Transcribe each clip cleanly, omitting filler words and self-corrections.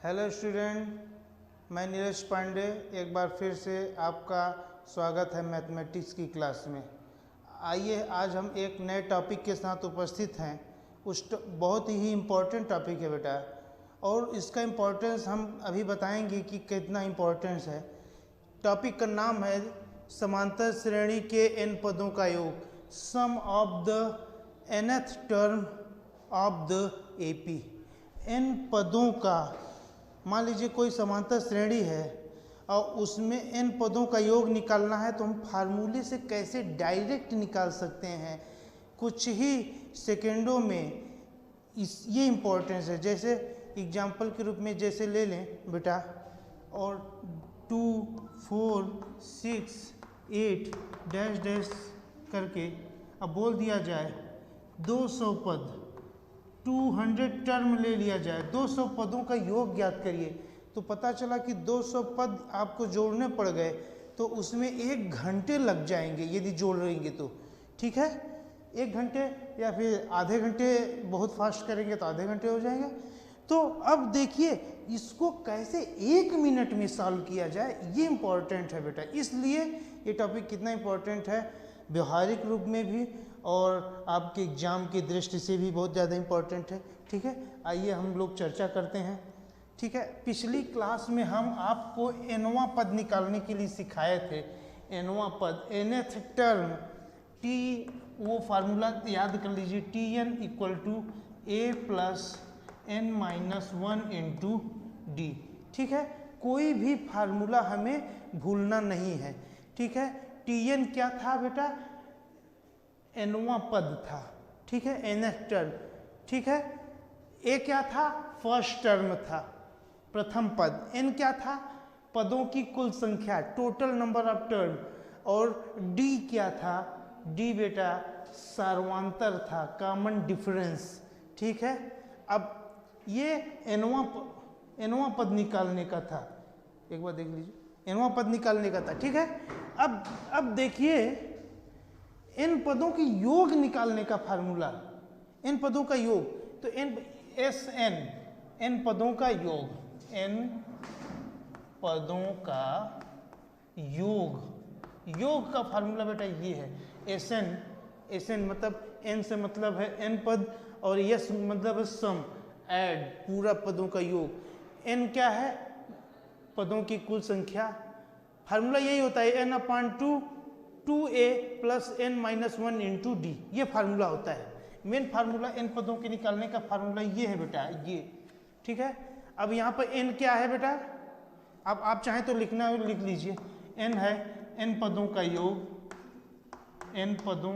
Hello student, मैं नीरज पांडे एक बार फिर से आपका स्वागत है मैथमेटिक्स की क्लास में। आइए आज हम एक नए टॉपिक के साथ उपस्थित हैं। बहुत ही इम्पोर्टेंट टॉपिक है बेटा, और इसका इम्पोर्टेंस हम अभी बताएंगे कि कितना इम्पोर्टेंस है। टॉपिक का नाम है समांतर श्रेणी के n पदों का योग, sum of the nth term of the AP। n पदों का, मान लीजिए कोई समांतर श्रेणी है और उसमें n पदों का योग निकालना है, तो हम फार्मूले से कैसे डायरेक्ट निकाल सकते हैं कुछ ही सेकेंडों में। ये इम्पोर्टेंस है। जैसे एग्जाम्पल के रूप में जैसे ले लें बेटा, और 2, 4, 6, 8 डैश डैश करके अब बोल दिया जाए 200 पद, 200 टर्म ले लिया जाए, 200 पदों का योग ज्ञात करिए। तो पता चला कि 200 पद आपको जोड़ने पड़ गए तो उसमें 1 घंटे लग जाएंगे यदि जोड़ रहेंगे तो। ठीक है, 1 घंटे या फिर आधे घंटे, बहुत फास्ट करेंगे तो आधे घंटे हो जाएंगे। तो अब देखिए इसको कैसे 1 मिनट में सॉल्व किया जाए, ये इम्पोर्टेंट है बेटा। इसलिए ये टॉपिक कितना इम्पोर्टेंट है व्यवहारिक रूप में भी और आपके एग्जाम की दृष्टि से भी बहुत ज़्यादा इम्पोर्टेंट है। ठीक है, आइए हम लोग चर्चा करते हैं। ठीक है, पिछली क्लास में हम आपको nवां पद निकालने के लिए सिखाए थे। nवां पद, nth टर्म t, वो फार्मूला याद कर लीजिए, Tn equal to a plus n minus 1 into D. ठीक है, कोई भी फार्मूला हमें भूलना नहीं है। ठीक है, Tn क्या था बेटा? nवां पद था। ठीक है, nth टर्म। ठीक है, a क्या था? फर्स्ट टर्म था, प्रथम पद। n क्या था? पदों की कुल संख्या, टोटल नंबर ऑफ टर्म। और d क्या था? d बेटा सार्वंतर था, कॉमन डिफरेंस। ठीक है, अब ये nवां पद निकालने का था। एक बार देख लीजिए, nवां पद निकालने का था। ठीक है, अब देखिए n पदों के योग निकालने का फार्मूला, n पदों का योग। तो n पदों का योग, n पदों का योग का फार्मूला बेटा ये है Sn मतलब n से मतलब है n पद, और s मतलब है सम, ऐड, पूरा पदों का योग। n क्या है? पदों की कुल संख्या। फार्मूला यही होता है n/2 2a plus n minus 1 into D. ये फार्मूला होता है, मेन फार्मूला n पदों के निकालने का फार्मूला ये है बेटा, ये। ठीक है, अब यहाँ पर n क्या है बेटा? अब आप चाहें तो लिखना है, लिख लीजिए। n है n पदों का योग, n पदों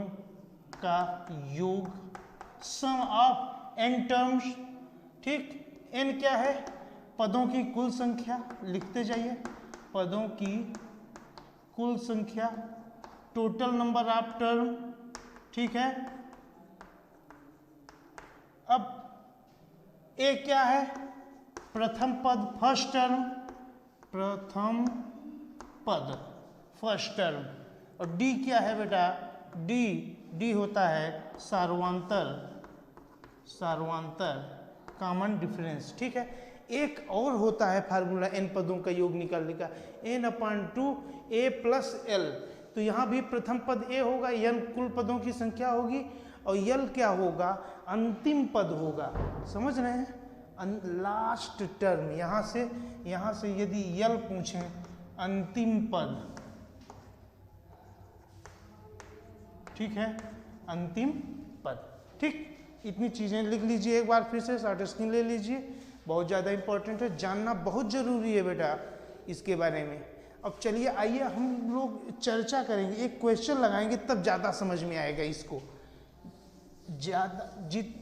का योग, सम ऑफ n टर्म्स। ठीक, n क्या है? पदों की कुल संख्या, लिखते जाइए, पदों की कुल संख्या, टोटल नंबर ऑफ टर्म। ठीक है, अब a क्या है? प्रथम पद, फर्स्ट टर्म, प्रथम पद, फर्स्ट टर्म। और d क्या है बेटा? d होता है सार्वंतर, कॉमन डिफरेंस। ठीक है, एक और होता है फार्मूला n पदों का योग निकालने का, n/2 a प्लस l। तो यहाँ भी प्रथम पद a होगा, n कुल पदों की संख्या होगी, और l क्या होगा? अंतिम पद होगा। समझ रहे हैं? लास्ट टर्म, यहाँ से यदि l पूछें, अंतिम पद। ठीक है, अंतिम पद। ठीक, इतनी चीजें लिख लीजिए एक बार फिर से, शॉर्ट स्क्रीन ले लीजिए, बहुत ज़्यादा इंपॉर्टेंट है, जानना बहुत ज़रूरी है बेटा इसके बारे में। अब चलिए आइए हम लोग चर्चा करेंगे, एक क्वेश्चन लगाएंगे, तब ज़्यादा समझ में आएगा इसको।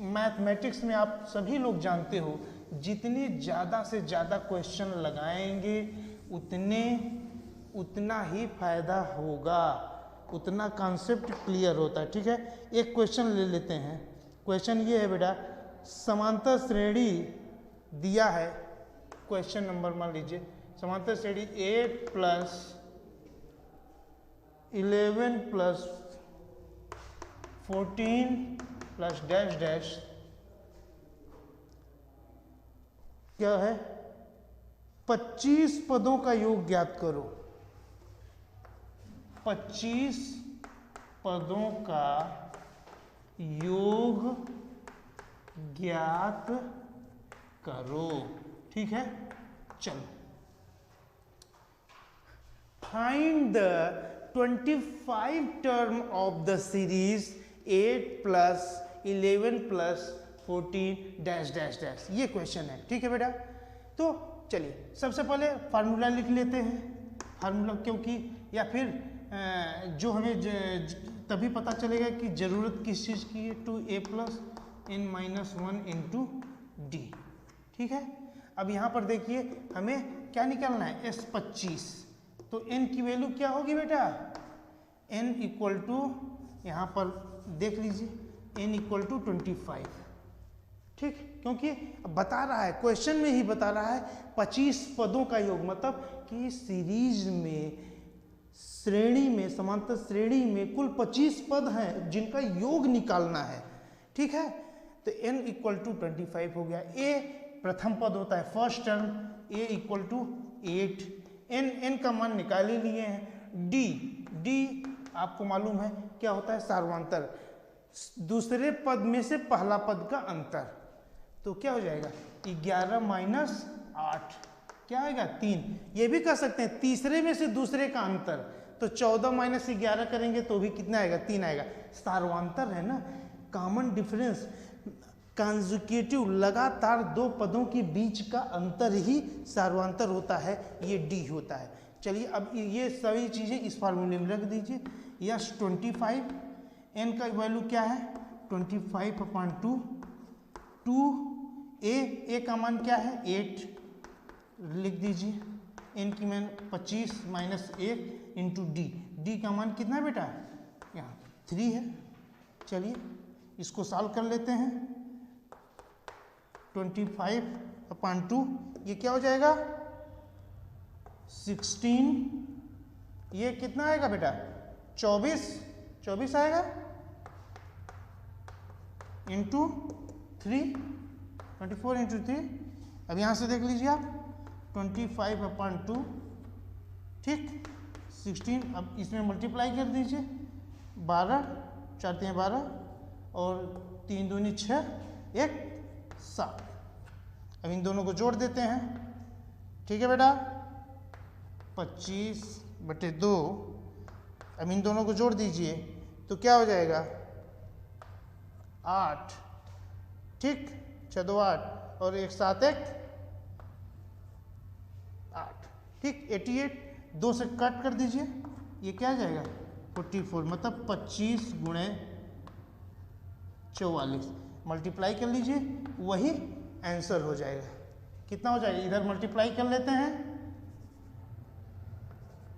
मैथमेटिक्स में आप सभी लोग जानते हो, जितने ज़्यादा से ज़्यादा क्वेश्चन लगाएंगे उतना ही फायदा होगा, उतना कॉन्सेप्ट क्लियर होता है। ठीक है, एक क्वेश्चन ले लेते हैं। क्वेश्चन ये है बेटा, समांतर श्रेणी दिया है, क्वेश्चन नंबर मान लीजिए, समांतर श्रेणी 8 plus 11 plus 14 plus dash dash क्या है? 25 पदों का योग ज्ञात करो। 25 पदों का योग ज्ञात करो। ठीक है, चलो। Find the 25 term of the series 8 plus 11 plus 14 dash dash dash, ये क्वेश्चन है। ठीक है बेटा, तो चलिए सबसे पहले फार्मूला लिख लेते हैं। फार्मूला क्योंकि या फिर जो हमें तभी पता चलेगा कि ज़रूरत किस चीज़ की है, 2a plus n minus 1 into D. ठीक है, अब यहाँ पर देखिए हमें क्या निकालना है, S25। तो n की वैल्यू क्या होगी बेटा, n इक्वल टू, यहाँ पर देख लीजिए n इक्वल टू 25। ठीक, क्योंकि बता रहा है, क्वेश्चन में ही बता रहा है 25 पदों का योग, मतलब कि सीरीज में, श्रेणी में, समांतर श्रेणी में कुल 25 पद हैं जिनका योग निकालना है। ठीक है, तो n इक्वल टू 25 हो गया। a प्रथम पद होता है, first term, a equal to 8। n का मान निकाल ही लिए हैं। d आपको मालूम है क्या होता है, सार्वंतर, दूसरे पद में से पहला पद का अंतर। तो क्या हो जाएगा, 11 माइनस 8 क्या आएगा, 3। ये भी कर सकते हैं तीसरे में से दूसरे का अंतर, तो 14 माइनस 11 करेंगे तो भी कितना आएगा, 3 आएगा। सार्वंतर है ना, कॉमन डिफरेंस, कंसेक्यूटिव, लगातार दो पदों के बीच का अंतर ही सार्वंतर होता है, ये डी होता है। चलिए अब ये सभी चीज़ें इस फार्मूले में रख दीजिए। यस 25, n का वैल्यू क्या है, 25/2, 2a का मान क्या है, 8 लिख दीजिए। n की मान 25 माइनस 1 इंटू डी का मान कितना है बेटा, यहाँ 3 है। चलिए इसको सॉल्व कर लेते हैं। 25/2 ये क्या हो जाएगा, 16, ये कितना आएगा बेटा, 24 आएगा, इंटू 3, 24 इंटू 3। अब यहाँ से देख लीजिए आप, 25/2, ठीक, 16, अब इसमें मल्टीप्लाई कर दीजिए, 12, 4 3 12 और 3 दूनी 6, 1 7। अब इन दोनों को जोड़ देते हैं। ठीक है बेटा, 25/2, अब इन दोनों को जोड़ दीजिए तो क्या हो जाएगा, 8, ठीक, 6 2 8 और 1 7 1 8, ठीक, 88, 2 से कट कर दीजिए, ये क्या आ जाएगा, 44, मतलब 25 गुणे 44, मल्टीप्लाई कर लीजिए, वही आंसर हो जाएगा। कितना हो जाएगा, इधर मल्टीप्लाई कर लेते हैं,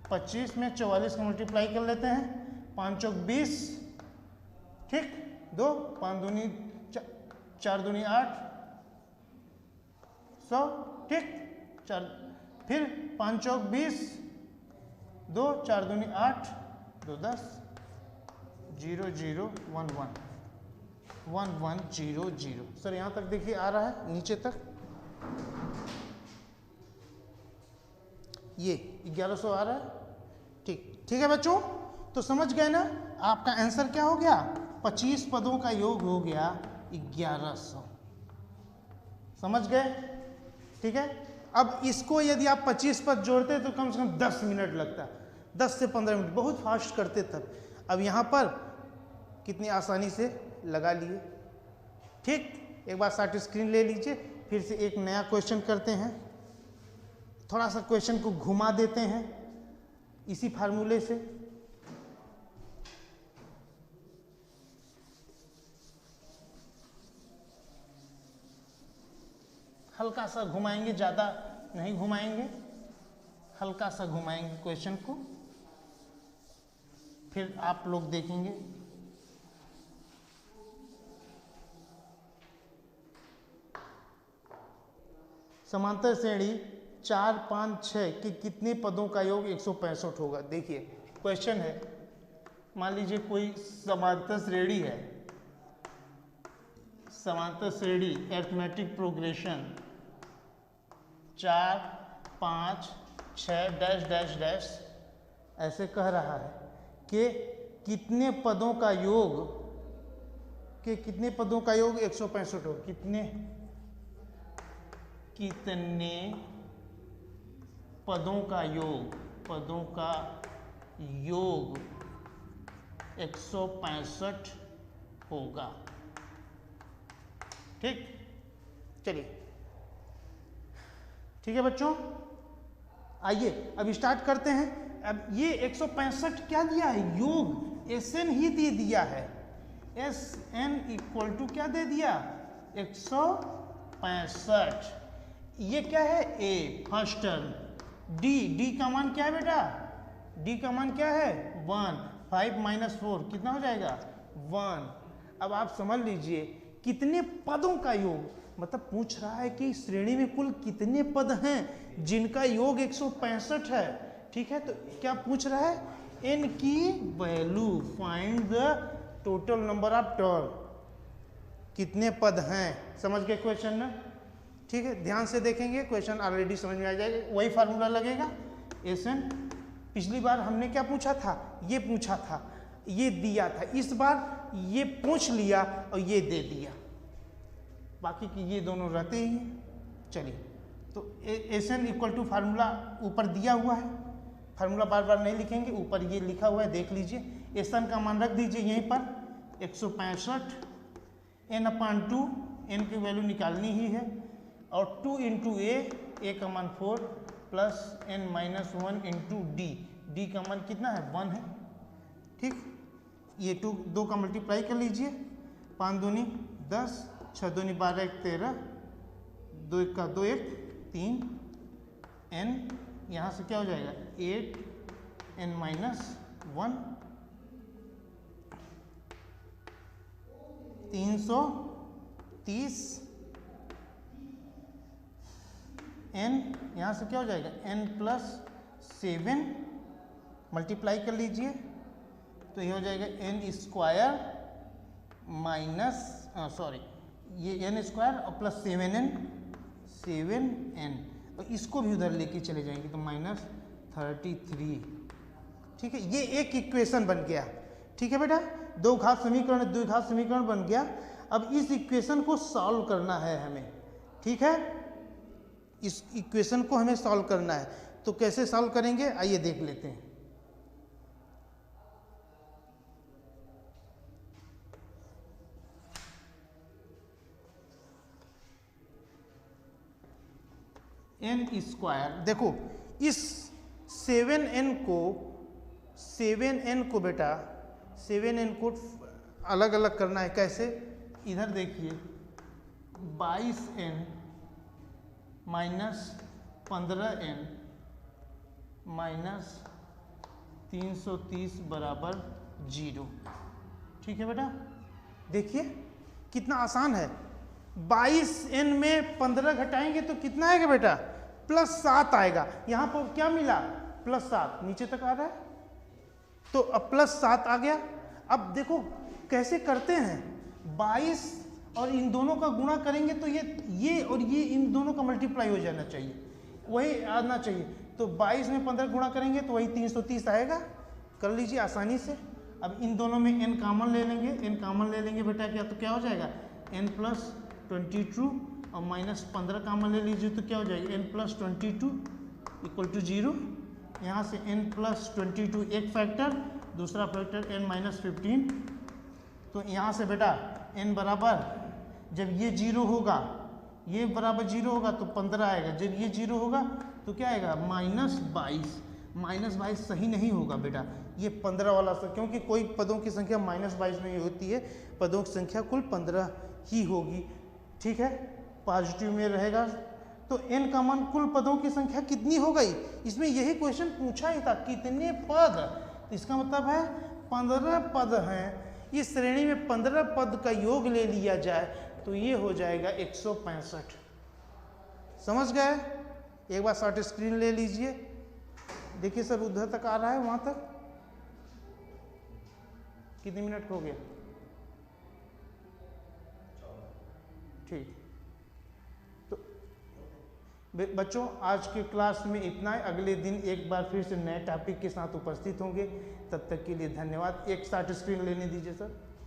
25 में 44 का मल्टीप्लाई कर लेते हैं, 5 चौक 20, ठीक, 2, 5 दूनी 4 दूनी 8, 100, ठीक, 4, फिर 5 चौक 20, 2, 4 दूनी 8, 2 10, 0 0 1 1 1 1 0 0। सर यहाँ तक देखिए आ रहा है, नीचे तक ये 1100 आ रहा है। ठीक है बच्चों, तो समझ गए ना, आपका आंसर क्या हो गया, 25 पदों का योग हो गया 1100। समझ गए, ठीक है। अब इसको यदि आप 25 पद जोड़ते तो कम से कम 10 मिनट लगता, 10 से 15 मिनट, बहुत फास्ट करते तब। अब यहाँ पर कितनी आसानी से लगा लिए। ठीक, एक बार साथ स्क्रीन ले लीजिए, फिर से एक नया क्वेश्चन करते हैं। थोड़ा सा क्वेश्चन को घुमा देते हैं इसी फार्मूले से। हल्का सा घुमाएंगे, ज़्यादा नहीं घुमाएंगे, हल्का सा घुमाएंगे क्वेश्चन को, फिर आप लोग देखेंगे। समांतर श्रेणी 4 5 6 के कितने पदों का योग 165 होगा। देखिए क्वेश्चन है, मान लीजिए कोई समांतर श्रेणी है, समांतर श्रेणी arithmetic progression 4 5 6 dash dash dash ऐसे कह रहा है कि कितने पदों का योग 165 हो। कितने पदों का योग 165 होगा। ठीक, चलिए ठीक है बच्चों, आइए अब स्टार्ट करते हैं। अब ये 165 क्या दिया है, योग Sn ही दे दिया है। Sn इक्वल टू क्या दे दिया, 165। ये क्या है, A फर्स्ट टर्म। D का मान क्या है बेटा, D का मान क्या है 1। 5 - 4 कितना हो जाएगा 1। अब आप समझ लीजिए कितने पदों का योग, मतलब पूछ रहा है कि श्रेणी में कुल कितने पद हैं जिनका योग 165 है। ठीक है, तो क्या पूछ रहा है, n की value, find the total number of term. कितने पद हैं, समझ गए क्वेश्चन में। ठीक है, ध्यान से देखेंगे, क्वेश्चन ऑलरेडी समझ में आ जाएगा। वही फार्मूला लगेगा Sn। पिछली बार हमने क्या पूछा था, ये पूछा था, ये दिया था। इस बार ये पूछ लिया और ये दे दिया, बाकी की ये दोनों रहते ही हैं। चलिए, तो Sn इक्वल टू फार्मूला ऊपर दिया हुआ है, फार्मूला बार बार नहीं लिखेंगे, ऊपर ये लिखा हुआ है, देख लीजिए। Sn का मान रख दीजिए यहीं पर 165, n/2, n की वैल्यू निकालनी ही है, और 2 × a का मान 4 प्लस n - 1 × d का मान कितना है 1 है। ठीक, ये 2 का मल्टीप्लाई कर लीजिए, 5 दूनी 10, 6 दूनी 12, 1 13, 2 1 2 1 3, n यहाँ से क्या हो जाएगा 8 n - 1, 330 n, यहाँ से क्या हो जाएगा n+7, मल्टीप्लाई कर लीजिए तो ये हो जाएगा n² माइनस ये n² और प्लस 7n, और इसको भी उधर लेके चले जाएंगे तो -33। ठीक है, ये एक इक्वेशन बन गया। ठीक है बेटा, द्विघात समीकरण बन गया। अब इस इक्वेशन को सॉल्व करना है हमें। ठीक है, इस इक्वेशन को हमें सॉल्व करना है, तो कैसे सॉल्व करेंगे आइए देख लेते हैं। n², देखो इस 7n को बेटा 7n को अलग अलग करना है। कैसे, इधर देखिए 22n माइनस 15n माइनस 330 बराबर 0। ठीक है बेटा, देखिए कितना आसान है। 22n में 15 घटाएंगे तो कितना आएगा बेटा, +7 आएगा। यहाँ पर क्या मिला, +7, नीचे तक आ रहा है, तो अब +7 आ गया। अब देखो कैसे करते हैं, 22 और इन दोनों का गुणा करेंगे तो ये और ये इन दोनों का मल्टीप्लाई हो जाना चाहिए, वही आना चाहिए। तो 22 में 15 गुणा करेंगे तो वही 330 आएगा। कर लीजिए आसानी से। अब इन दोनों में n कॉमन ले लेंगे, बेटा तो क्या हो जाएगा n+22 और -15 कॉमन ले लीजिए तो क्या हो जाएगा n+22 = 0। यहाँ से n+22 एक फैक्टर, दूसरा फैक्टर n-15। तो यहाँ से बेटा n बराबर, जब ये 0 होगा, ये बराबर 0 होगा तो 15 आएगा। जब ये 0 होगा तो क्या आएगा -22 सही नहीं होगा बेटा, ये 15 वाला सा, क्योंकि कोई पदों की संख्या -22 नहीं होती है, पदों की संख्या कुल 15 ही होगी। ठीक है, पॉजिटिव में रहेगा। तो n का मान कुल पदों की संख्या कितनी हो गई, इसमें यही क्वेश्चन पूछा ही था, कितने पद। तो इसका मतलब है 15 पद हैं। इस श्रेणी में 15 पद का योग ले लिया जाए तो ये हो जाएगा 165। समझ गए, एक बार शॉर्ट स्क्रीन ले लीजिए, देखिए सब उधर तक आ रहा है, वहां तक कितने मिनट हो गया, ठीक। तो बच्चों आज की क्लास में इतना है, अगले दिन एक बार फिर से नए टॉपिक के साथ उपस्थित होंगे। तब तक के लिए धन्यवाद। एक स्टार्ट स्क्रीन लेने दीजिए सर।